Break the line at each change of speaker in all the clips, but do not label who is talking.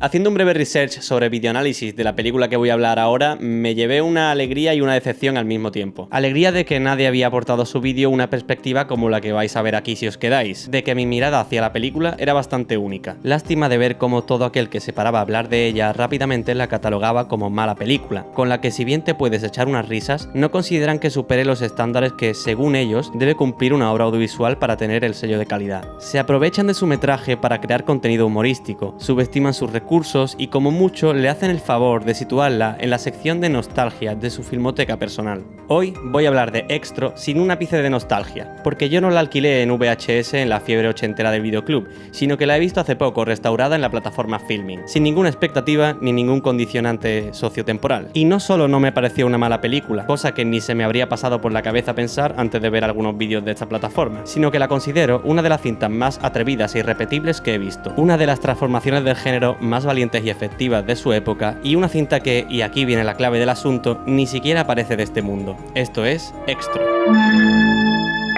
Haciendo un breve research sobre videoanálisis de la película que voy a hablar ahora, me llevé una alegría y una decepción al mismo tiempo. Alegría de que nadie había aportado a su vídeo una perspectiva como la que vais a ver aquí si os quedáis, de que mi mirada hacia la película era bastante única. Lástima de ver cómo todo aquel que se paraba a hablar de ella rápidamente la catalogaba como mala película, con la que si bien te puedes echar unas risas, no consideran que supere los estándares que, según ellos, debe cumplir una obra audiovisual para tener el sello de calidad. Se aprovechan de su metraje para crear contenido humorístico, subestiman sus recursos y como mucho le hacen el favor de situarla en la sección de nostalgia de su filmoteca personal. Hoy voy a hablar de Extro sin un ápice de nostalgia, porque yo no la alquilé en VHS en la fiebre ochentera del videoclub, sino que la he visto hace poco restaurada en la plataforma Filmin, sin ninguna expectativa ni ningún condicionante sociotemporal. Y no solo no me pareció una mala película, cosa que ni se me habría pasado por la cabeza pensar antes de ver algunos vídeos de esta plataforma, sino que la considero una de las cintas más atrevidas e irrepetibles que he visto, una de las transformaciones del género más valientes y efectivas de su época, y una cinta que, y aquí viene la clave del asunto, ni siquiera aparece de este mundo. Esto es Extro.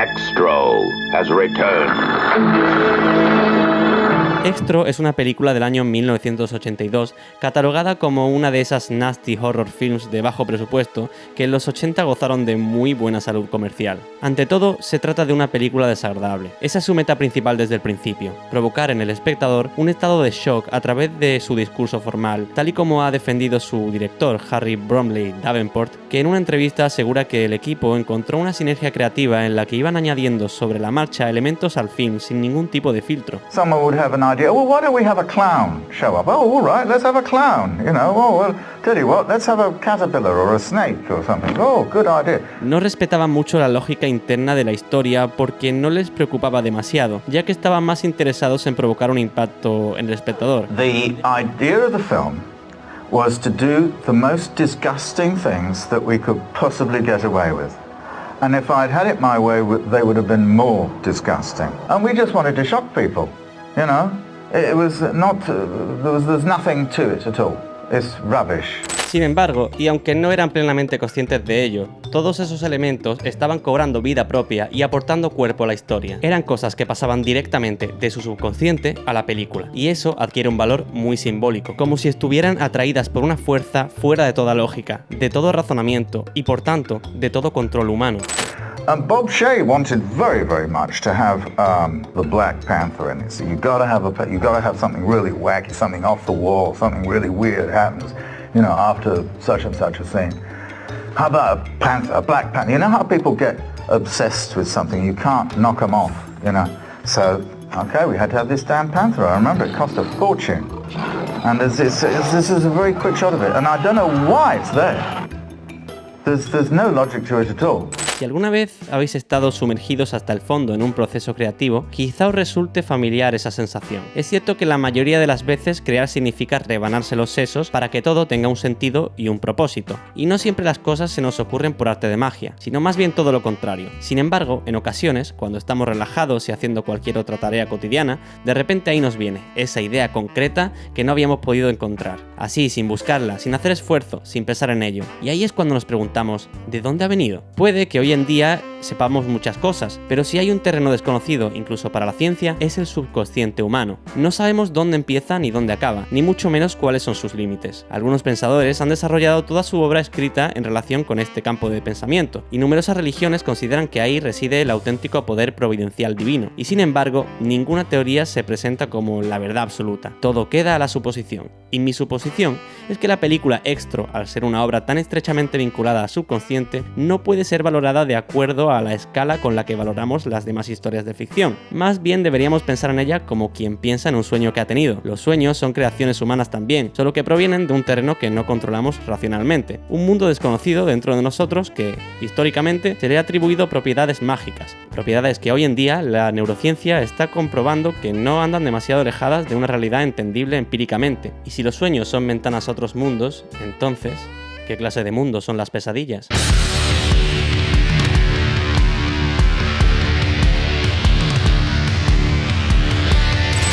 Extro has returned.
Extro es una película del año 1982, catalogada como una de esas nasty horror films de bajo presupuesto que en los 80 gozaron de muy buena salud comercial. Ante todo, se trata de una película desagradable. Esa es su meta principal desde el principio, provocar en el espectador un estado de shock a través de su discurso formal, tal y como ha defendido su director, Harry Bromley Davenport, que en una entrevista asegura que el equipo encontró una sinergia creativa en la que iban añadiendo sobre la marcha elementos al film sin ningún tipo de filtro.
Someone would have an idea, well, why don't we have a clown show up? Oh, all right, let's have a clown, you know. Oh, well, tell you what, let's have a caterpillar or a snake or something. Oh, good idea.
No respetaban mucho la lógica interna de la historia porque no les preocupaba demasiado, ya que estaban más interesados en provocar un impacto en el espectador.
The idea of the film was to do the most disgusting things that we could possibly get away with. And if I'd had it my way, they would have been more disgusting. And we just wanted to shock people, you know. It was not, there's nothing to it at all. It's rubbish.
Sin embargo, y aunque no eran plenamente conscientes de ello, todos esos elementos estaban cobrando vida propia y aportando cuerpo a la historia. Eran cosas que pasaban directamente de su subconsciente a la película, y eso adquiere un valor muy simbólico, como si estuvieran atraídas por una fuerza fuera de toda lógica, de todo razonamiento y por tanto, de todo control humano.
Bob Shaye wanted very, very much to have the Black Panther in it. So you got to have something really wacky, something off the wall, something really weird happens, you know, after such and such a scene. How about a Black Panther? You know how people get obsessed with something, you can't knock them off, you know. So, okay, we had to have this damn panther. I remember it cost a fortune, and this is a very quick shot of it, and I don't know why it's there. There's no logic to it at all.
Si alguna vez habéis estado sumergidos hasta el fondo en un proceso creativo, quizá os resulte familiar esa sensación. Es cierto que la mayoría de las veces crear significa rebanarse los sesos para que todo tenga un sentido y un propósito, y no siempre las cosas se nos ocurren por arte de magia, sino más bien todo lo contrario. Sin embargo, en ocasiones, cuando estamos relajados y haciendo cualquier otra tarea cotidiana, de repente ahí nos viene esa idea concreta que no habíamos podido encontrar, así sin buscarla, sin hacer esfuerzo, sin pensar en ello. Y ahí es cuando nos preguntamos, ¿de dónde ha venido? Puede que hoy en día sepamos muchas cosas, pero si hay un terreno desconocido, incluso para la ciencia, es el subconsciente humano. No sabemos dónde empieza ni dónde acaba, ni mucho menos cuáles son sus límites. Algunos pensadores han desarrollado toda su obra escrita en relación con este campo de pensamiento, y numerosas religiones consideran que ahí reside el auténtico poder providencial divino, y sin embargo, ninguna teoría se presenta como la verdad absoluta. Todo queda a la suposición. Y mi suposición es que la película Extro, al ser una obra tan estrechamente vinculada al subconsciente, no puede ser valorada de acuerdo a la escala con la que valoramos las demás historias de ficción. Más bien deberíamos pensar en ella como quien piensa en un sueño que ha tenido. Los sueños son creaciones humanas también, solo que provienen de un terreno que no controlamos racionalmente. Un mundo desconocido dentro de nosotros que, históricamente, se le ha atribuido propiedades mágicas. Propiedades que hoy en día la neurociencia está comprobando que no andan demasiado alejadas de una realidad entendible empíricamente. Y si los sueños son ventanas a otros mundos, entonces, ¿qué clase de mundos son las pesadillas?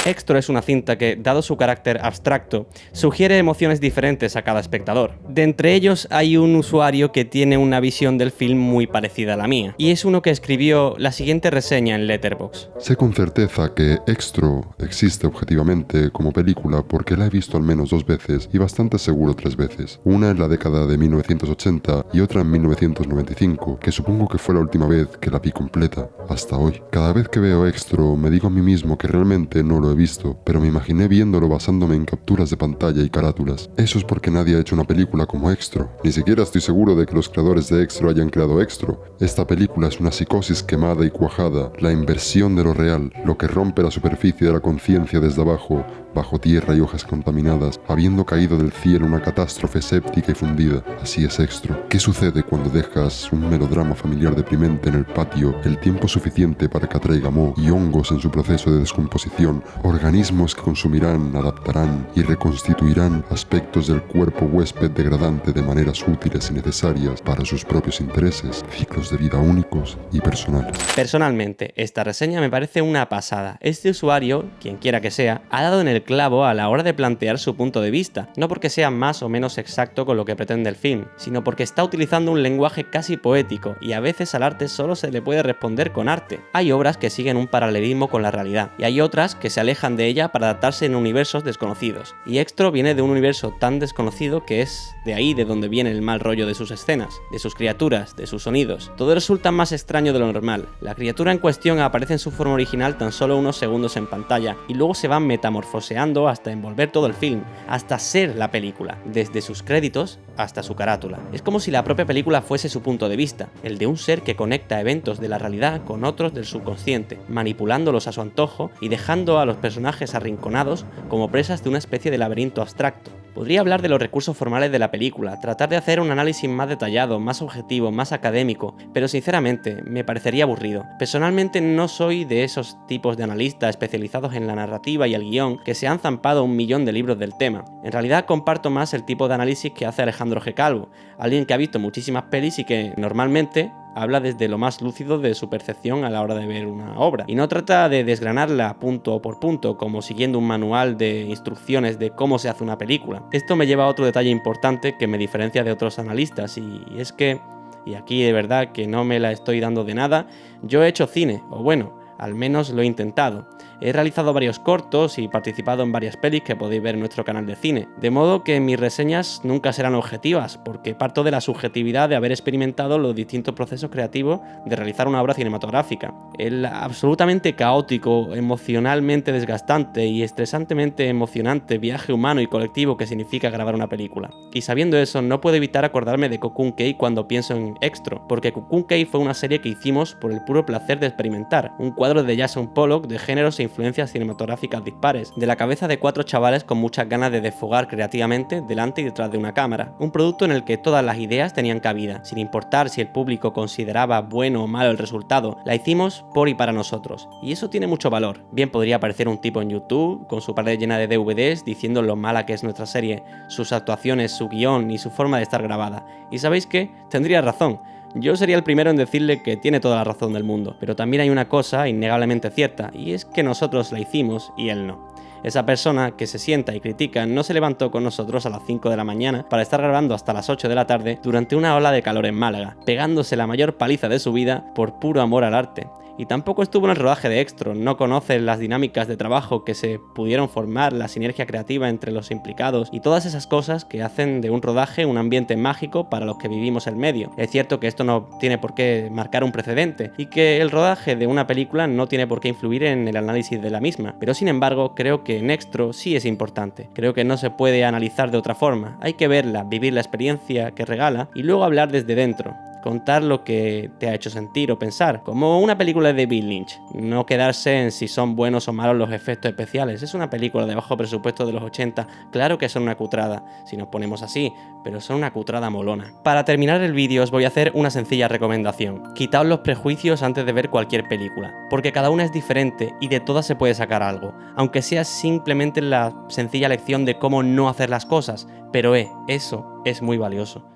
Extro es una cinta que, dado su carácter abstracto, sugiere emociones diferentes a cada espectador. De entre ellos hay un usuario que tiene una visión del film muy parecida a la mía, y es uno que escribió la siguiente reseña en Letterboxd.
Sé con certeza que Extro existe objetivamente como película porque la he visto al menos 2 veces y bastante seguro 3 veces. Una en la década de 1980 y otra en 1995, que supongo que fue la última vez que la vi completa, hasta hoy. Cada vez que veo Extro me digo a mí mismo que realmente no lo he visto, pero me imaginé viéndolo basándome en capturas de pantalla y carátulas. Eso es porque nadie ha hecho una película como Extro. Ni siquiera estoy seguro de que los creadores de Extro hayan creado Extro. Esta película es una psicosis quemada y cuajada, la inversión de lo real, lo que rompe la superficie de la conciencia desde abajo, bajo tierra y hojas contaminadas, habiendo caído del cielo una catástrofe séptica y fundida. Así es Extro. ¿Qué sucede cuando dejas un melodrama familiar deprimente en el patio el tiempo suficiente para que atraiga moho y hongos en su proceso de descomposición, organismos que consumirán, adaptarán y reconstituirán aspectos del cuerpo huésped degradante de maneras útiles y necesarias para sus propios intereses, ciclos de vida únicos y personales?
Personalmente, esta reseña me parece una pasada. Este usuario, quien quiera que sea, ha dado en el clavo a la hora de plantear su punto de vista, no porque sea más o menos exacto con lo que pretende el film, sino porque está utilizando un lenguaje casi poético y a veces al arte solo se le puede responder con arte. Hay obras que siguen un paralelismo con la realidad y hay otras que se alejan de ella para adaptarse en universos desconocidos, y Extro viene de un universo tan desconocido que es de ahí de donde viene el mal rollo de sus escenas, de sus criaturas, de sus sonidos. Todo resulta más extraño de lo normal. La criatura en cuestión aparece en su forma original tan solo unos segundos en pantalla y luego se va metamorfoseando hasta envolver todo el film, hasta ser la película, desde sus créditos hasta su carátula. Es como si la propia película fuese su punto de vista, el de un ser que conecta eventos de la realidad con otros del subconsciente, manipulándolos a su antojo y dejando a los personajes arrinconados como presas de una especie de laberinto abstracto. Podría hablar de los recursos formales de la película, tratar de hacer un análisis más detallado, más objetivo, más académico, pero sinceramente me parecería aburrido. Personalmente no soy de esos tipos de analistas especializados en la narrativa y el guión que se han zampado 1.000.000 de libros del tema. En realidad comparto más el tipo de análisis que hace Alejandro G. Calvo, alguien que ha visto muchísimas pelis y que normalmente habla desde lo más lúcido de su percepción a la hora de ver una obra, y no trata de desgranarla punto por punto, como siguiendo un manual de instrucciones de cómo se hace una película. Esto me lleva a otro detalle importante que me diferencia de otros analistas, y es que, y aquí de verdad que no me la estoy dando de nada, yo he hecho cine, o bueno, al menos lo he intentado. He realizado varios cortos y participado en varias pelis que podéis ver en nuestro canal de cine, de modo que mis reseñas nunca serán objetivas, porque parto de la subjetividad de haber experimentado los distintos procesos creativos de realizar una obra cinematográfica. El absolutamente caótico, emocionalmente desgastante y estresantemente emocionante viaje humano y colectivo que significa grabar una película. Y sabiendo eso, no puedo evitar acordarme de Cocoon Key cuando pienso en Extro, porque Cocoon Key fue una serie que hicimos por el puro placer de experimentar, un cuadro de Jason Pollock de géneros e influencias cinematográficas dispares, de la cabeza de 4 chavales con muchas ganas de desfogar creativamente delante y detrás de una cámara. Un producto en el que todas las ideas tenían cabida, sin importar si el público consideraba bueno o malo el resultado. La hicimos por y para nosotros, y eso tiene mucho valor. Bien podría aparecer un tipo en YouTube, con su pared llena de DVDs, diciendo lo mala que es nuestra serie, sus actuaciones, su guión y su forma de estar grabada. Y ¿sabéis qué? Tendría razón. Yo sería el primero en decirle que tiene toda la razón del mundo, pero también hay una cosa innegablemente cierta, y es que nosotros la hicimos y él no. Esa persona que se sienta y critica no se levantó con nosotros a las 5 de la mañana para estar grabando hasta las 8 de la tarde durante una ola de calor en Málaga, pegándose la mayor paliza de su vida por puro amor al arte. Y tampoco estuvo en el rodaje de Extro, no conoce las dinámicas de trabajo que se pudieron formar, la sinergia creativa entre los implicados y todas esas cosas que hacen de un rodaje un ambiente mágico para los que vivimos el medio. Es cierto que esto no tiene por qué marcar un precedente y que el rodaje de una película no tiene por qué influir en el análisis de la misma, pero sin embargo creo que en Extro sí es importante. Creo que no se puede analizar de otra forma, hay que verla, vivir la experiencia que regala y luego hablar desde dentro. Contar lo que te ha hecho sentir o pensar, como una película de David Lynch, no quedarse en si son buenos o malos los efectos especiales. Es una película de bajo presupuesto de los 80, claro que son una cutrada, si nos ponemos así, pero son una cutrada molona. Para terminar el vídeo os voy a hacer una sencilla recomendación: quitaos los prejuicios antes de ver cualquier película, porque cada una es diferente y de todas se puede sacar algo, aunque sea simplemente la sencilla lección de cómo no hacer las cosas, pero eso es muy valioso.